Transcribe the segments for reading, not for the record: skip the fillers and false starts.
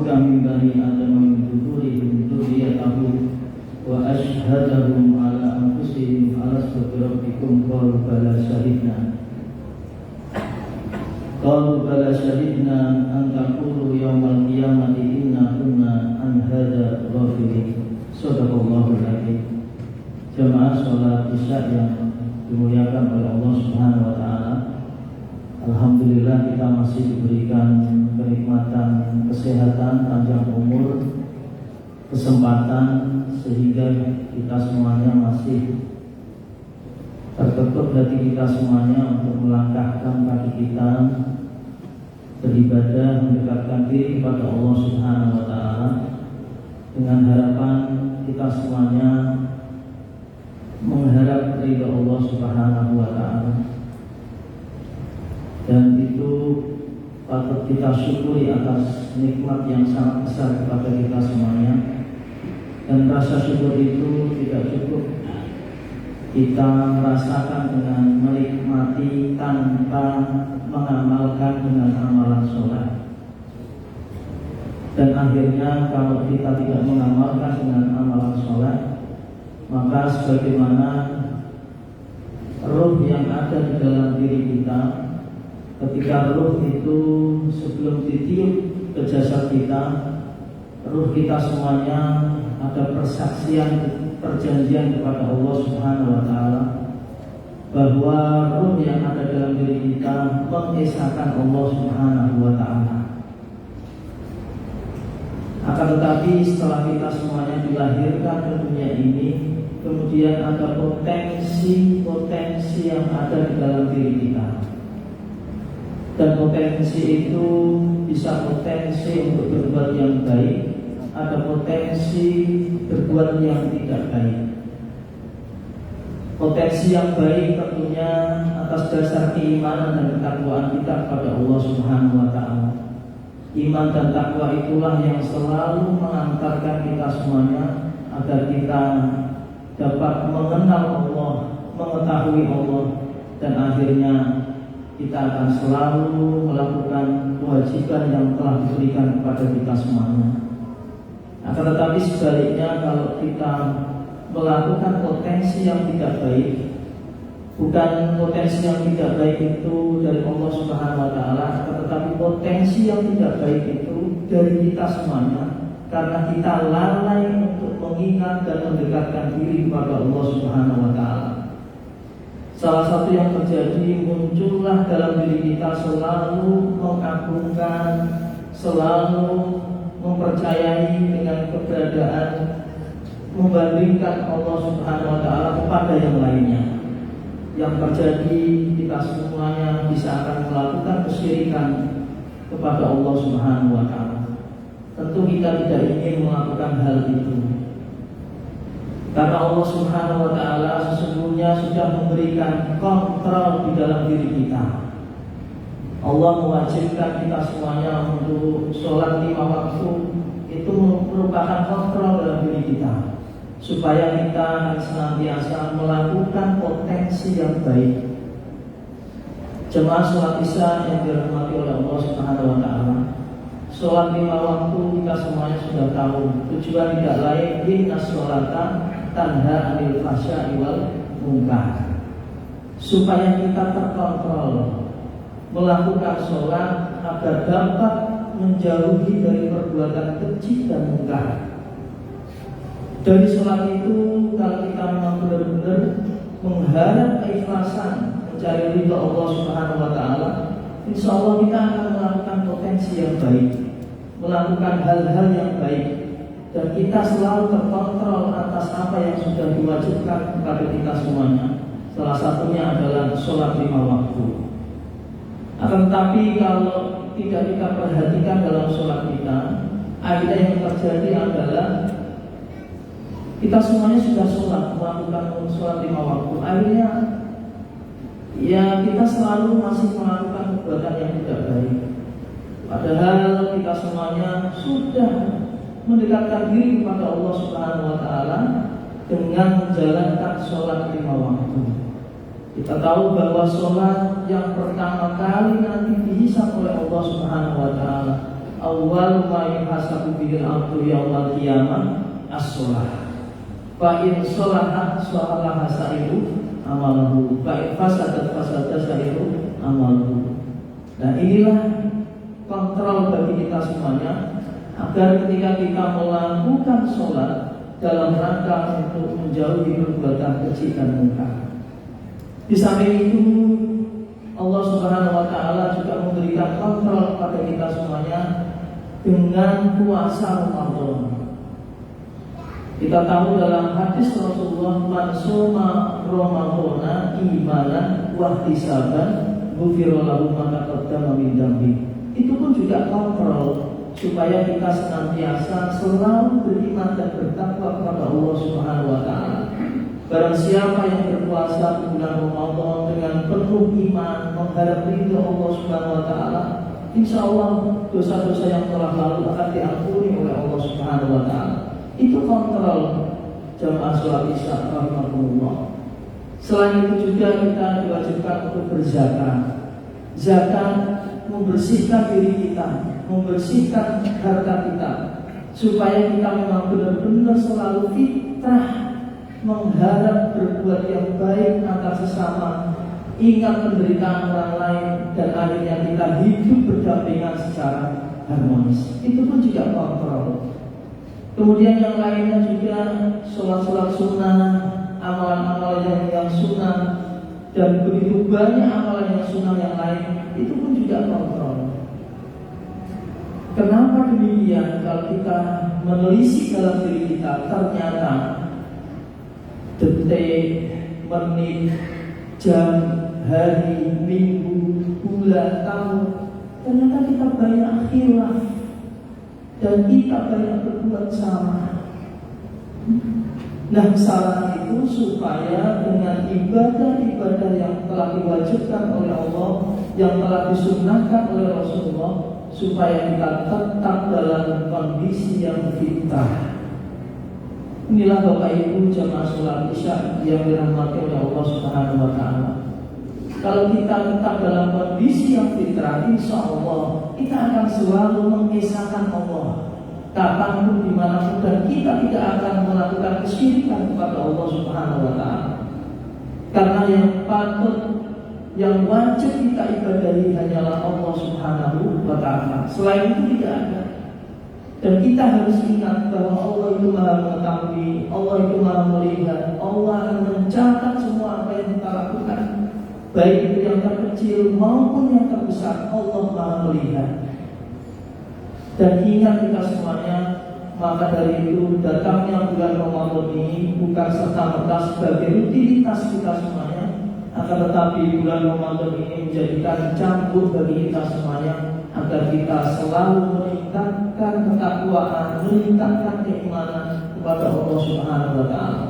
min bani Adam min dzurriyyatihim dzurriyyatahu wa ashhadahum ala anfusihim alastu bi rabbikum qalu bala syahidna an taqulu yawmal qiyamati inna kunna an hadza ghafilin. Shadaqallahul adzim. Jamaah salat Isya yang dimuliakan oleh Allah Subhanahu wa taala. Alhamdulillah kita masih diberikan kenikmatan kesehatan, panjang umur, kesempatan sehingga kita semuanya masih terketuk hati kita semuanya untuk melangkahkan kaki kita beribadah, mendekatkan diri kepada Allah Subhanahu wa taala dengan harapan kita semuanya mengharap ridha Allah Subhanahu wa taala. Dan itu patut kita syukuri atas nikmat yang sangat besar kepada kita semuanya. Dan rasa syukur itu tidak cukup kita merasakan dengan menikmati tanpa mengamalkan dengan amalan sholat. Dan akhirnya kalau kita tidak mengamalkan dengan amalan sholat, maka sebagaimana ruh yang ada di dalam diri kita, ketika ruh itu sebelum ditiup ke jasad kita, ruh kita semuanya ada persaksian, perjanjian kepada Allah Subhanahu wa taala bahwa ruh yang ada dalam diri kita mengesahkan Allah Subhanahu wa taala. Akan tetapi setelah kita semuanya dilahirkan ke dunia ini, kemudian ada potensi yang ada di dalam diri kita. Dan potensi itu bisa potensi untuk berbuat yang baik, ada potensi berbuat yang tidak baik. Potensi yang baik tentunya atas dasar keimanan dan ketakwaan kita kepada Allah Subhanahu wa taala. Iman dan takwa itulah yang selalu mengantarkan kita semuanya agar kita dapat mengenal Allah, mengetahui Allah, dan akhirnya kita akan selalu melakukan kewajiban yang telah diberikan kepada kita semuanya. Akan tetapi sebaliknya, kalau kita melakukan potensi yang tidak baik, bukan potensi yang tidak baik itu dari Allah Subhanahu wa taala, tetapi potensi yang tidak baik itu dari kita semuanya, karena kita lalai untuk mengingat dan mendekatkan diri kepada Allah Subhanahu wa taala. Salah satu yang terjadi, muncullah dalam diri kita selalu mengagungkan, selalu mempercayai dengan keberadaan, membandingkan Allah Subhanahu wa taala kepada yang lainnya. Yang terjadi, kita semuanya bisa akan melakukan kesyirikan kepada Allah Subhanahu wa taala. Tentu kita tidak ingin melakukan hal itu, karena Allah Subhanahu wa taala sesungguhnya sudah memberikan kontrol di dalam diri kita. Allah mewajibkan kita semuanya untuk sholat 5 waktu. Itu merupakan kontrol dalam diri kita, supaya kita senantiasa melakukan potensi yang baik. Jemaah sholat Isya yang dirahmati oleh Allah Subhanahu wa taala, sholat 5 waktu kita semuanya sudah tahu tujuan tidak lain, inna sholata tanha 'anil fahsya'i wal munkar, supaya kita terkontrol melakukan sholat agar dapat menjauhi dari perbuatan keji dan munkar. Dari sholat itu, kalau kita memang benar-benar mengharap keikhlasan mencari ridha Allah Subhanahu wa taala, insya Allah kita akan melakukan potensi yang baik, melakukan hal-hal yang baik, dan kita selalu terkontrol atas apa yang sudah diwajibkan kepada kita semuanya. Salah satunya adalah sholat 5 waktu. Akan tetapi kalau tidak kita perhatikan dalam sholat kita, akhirnya yang terjadi adalah kita semuanya sudah sholat, melakukan sholat 5 waktu. Akhirnya ya kita selalu masih melakukan perbuatan yang tidak baik, padahal kita semuanya sudah mendekatkan diri kepada Allah Subhanahu wa taala dengan menjalankan sholat 5 waktu. Kita tahu bahwa sholat yang pertama kali nanti dihisab oleh Allah Subhanahu wa taala, awal ma yuhasabu bil abdu yaumal qiyamah as-shalah. Fa in sholaha sholaha sa'iru amaluhu, fa in fasadat sa'iru amaluhu. Nah, inilah kontrol bagi kita semuanya agar ketika kita melakukan sholat dalam rangka untuk menjauhi perbuatan keji dan munkar. Di samping itu Allah Subhanahu wa Ta'ala juga memberikan kontrol pada kita semuanya dengan puasa Ramadan. Kita tahu dalam hadis Rasulullah, man shoma Ramadhana imanan wa ihtisaban ghufira lahu ma taqaddama min dzambi. Itu pun juga kontrol supaya kita senantiasa selalu beriman dan bertakwa kepada Allah Subhanahu wa Ta'ala. Barang siapa yang berpuasa di bulan Ramadan dengan penuh iman, mengharap ridho Allah Subhanahu wa Ta'ala, insya Allah dosa-dosa yang telah lalu akan diampuni oleh Allah Subhanahu wa Ta'ala. Itu kontrol jamaah sholat isya rahimahumullah. Selain itu juga kita diwajibkan untuk berzakat. Zakat membersihkan diri kita, membersihkan harta kita, supaya kita memang benar-benar selalu fitrah mengharap berbuat yang baik antar sesama, ingat penderitaan orang lain, dan akhirnya kita hidup berdampingan secara harmonis. Itu pun juga kontrol. Kemudian yang lainnya juga sholat-sholat sunnah, amalan-amalan yang sunnah, dan begitu banyak amalan yang sunnah yang lain, itu pun juga kontrol. Kenapa demikian? Kalau kita menelisik dalam diri kita, ternyata detik, menit, jam, hari, minggu, bulan, tahun, ternyata kita banyak khilaf dan kita banyak berbuat salah. Nah, salah itu supaya dengan ibadah-ibadah yang telah diwajibkan oleh Allah, yang telah disunnahkan oleh Rasulullah, supaya kita tetap dalam kondisi yang fitrah. Inilah Bapak Ibu jamaah sholat isya yang dirahmati oleh Allah Subhanahu wa Ta'ala. Kalau kita tetap dalam kondisi yang fitrah, insya Allah kita akan selalu mengesahkan Allah kapanpun, dimanapun, dan kita tidak akan melakukan kesyirikan kepada Allah Subhanahu wa Ta'ala. Karena yang patut, yang wajib kita ibadahi hanyalah Allah Subhanahu wa Ta'ala. Selain itu tidak ada. Dan kita harus ingat bahwa Allah itu Maha mengetahui, Allah itu Maha melihat, Allah akan mencatat semua apa yang kita lakukan, baik itu yang terkecil maupun yang terbesar. Allah Maha melihat. Dan ingat kita semuanya, maka dari itu datangnya bulan Ramadan ini bukan serta-merta sebagai rutinitas kita semuanya, akan tetapi bulan Ramadan ini menjadikan cambuk bagi kita semuanya, agar kita selalu meningkatkan ketakwaan, meningkatkan keimanan kepada Allah Subhanahu wa Ta'ala.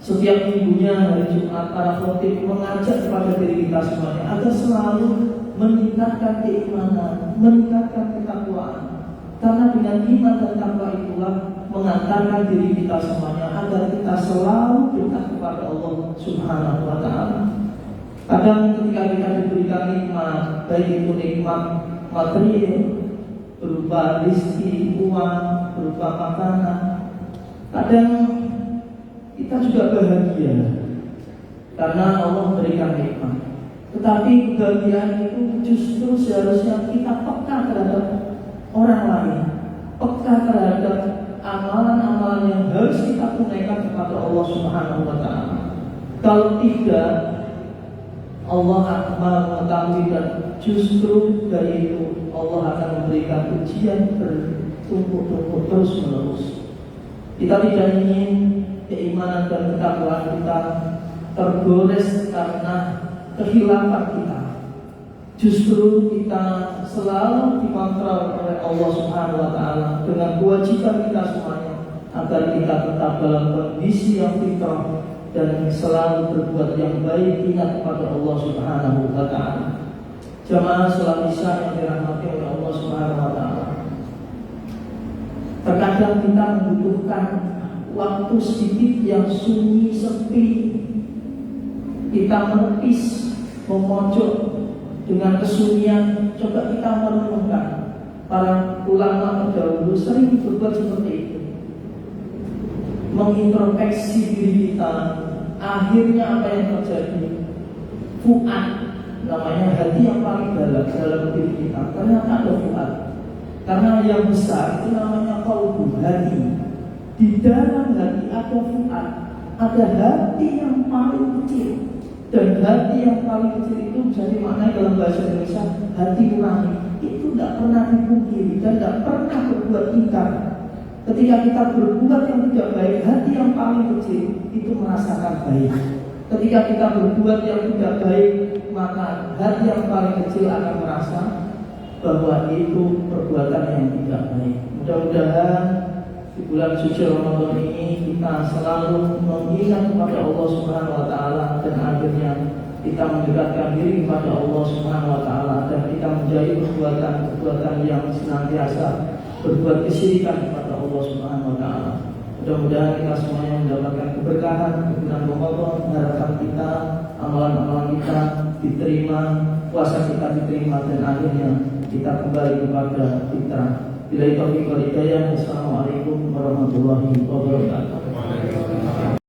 Setiap minggunya hari Jumat para khotib mengajak kepada diri kita semuanya agar selalu meningkatkan keimanan, meningkatkan ketakwaan. Karena dengan iman dan takwa itulah mengantarkan diri kita semuanya agar kita selalu dekat kepada Allah Subhanahu wa Ta'ala. Kadang ketika kita diberikan nikmat, baik itu nikmat material berupa rezeki, uang, berupa makanan, kadang kita juga bahagia karena Allah memberikan nikmat. Tetapi kebahagiaan itu justru seharusnya kita peka terhadap orang lain, peka terhadap amalan-amalan yang harus kita tunaikan kepada Allah Subhanahu wa Ta'ala. Kalau tidak, Allah akan mengetahui, dan justru dari itu Allah akan memberikan ujian bertumpuk-tumpuk terus-menerus. Kita tidak ingin keimanan dan ketakwaan kita tergores karena kehilafan kita. Justru kita selalu dikontrol oleh Allah Subhanahu wa Ta'ala dengan kewajiban kita semuanya agar kita tetap dalam kondisi yang fitrah dan selalu berbuat yang baik, ingat kepada Allah Subhanahu wa Ta'ala. Jamaah sholat isya yang dirahmati oleh Allah Subhanahu wa Ta'ala, terkadang kita membutuhkan waktu sedikit yang sunyi, sepi. Kita menepis, memojok dengan kesunyian, coba kita merenungkan Para ulama terdahulu sering berbuat seperti itu, mengintrospeksi diri kita. Akhirnya apa yang terjadi? Fuad, namanya hati yang paling dalam diri kita. Ternyata ada fuad. Karena yang besar itu namanya qalbu, hati. Di dalam hati ada fuad, ada hati yang paling kecil. Dan hati yang paling kecil itu bisa dimaknai dalam bahasa Indonesia hati nurani. Itu tidak pernah dipungkiri dan tidak pernah berbuat ingkar. Ketika kita berbuat yang tidak baik, hati yang paling kecil itu merasakan baik. Ketika kita berbuat yang tidak baik, maka hati yang paling kecil akan merasa bahwa itu perbuatan yang tidak baik. Mudah-mudahan di bulan suci Ramadan ini kita selalu mengingat kepada Allah Subhanahu wa taala, dan akhirnya kita mendekatkan diri kepada Allah Subhanahu wa taala, dan kita menjadi perbuatan yang senantiasa berbuat kesyirikan kepada Allah Subhanahu wa taala. Mudah-mudahan kita semuanya mendapatkan keberkahan di bulan Ramadan. Harapan kita, amalan-amalan kita diterima, puasa kita diterima, dan akhirnya kita kembali kepada fitrah. Bila taufiq wal hidayah. Assalamualaikum warahmatullahi wabarakatuh.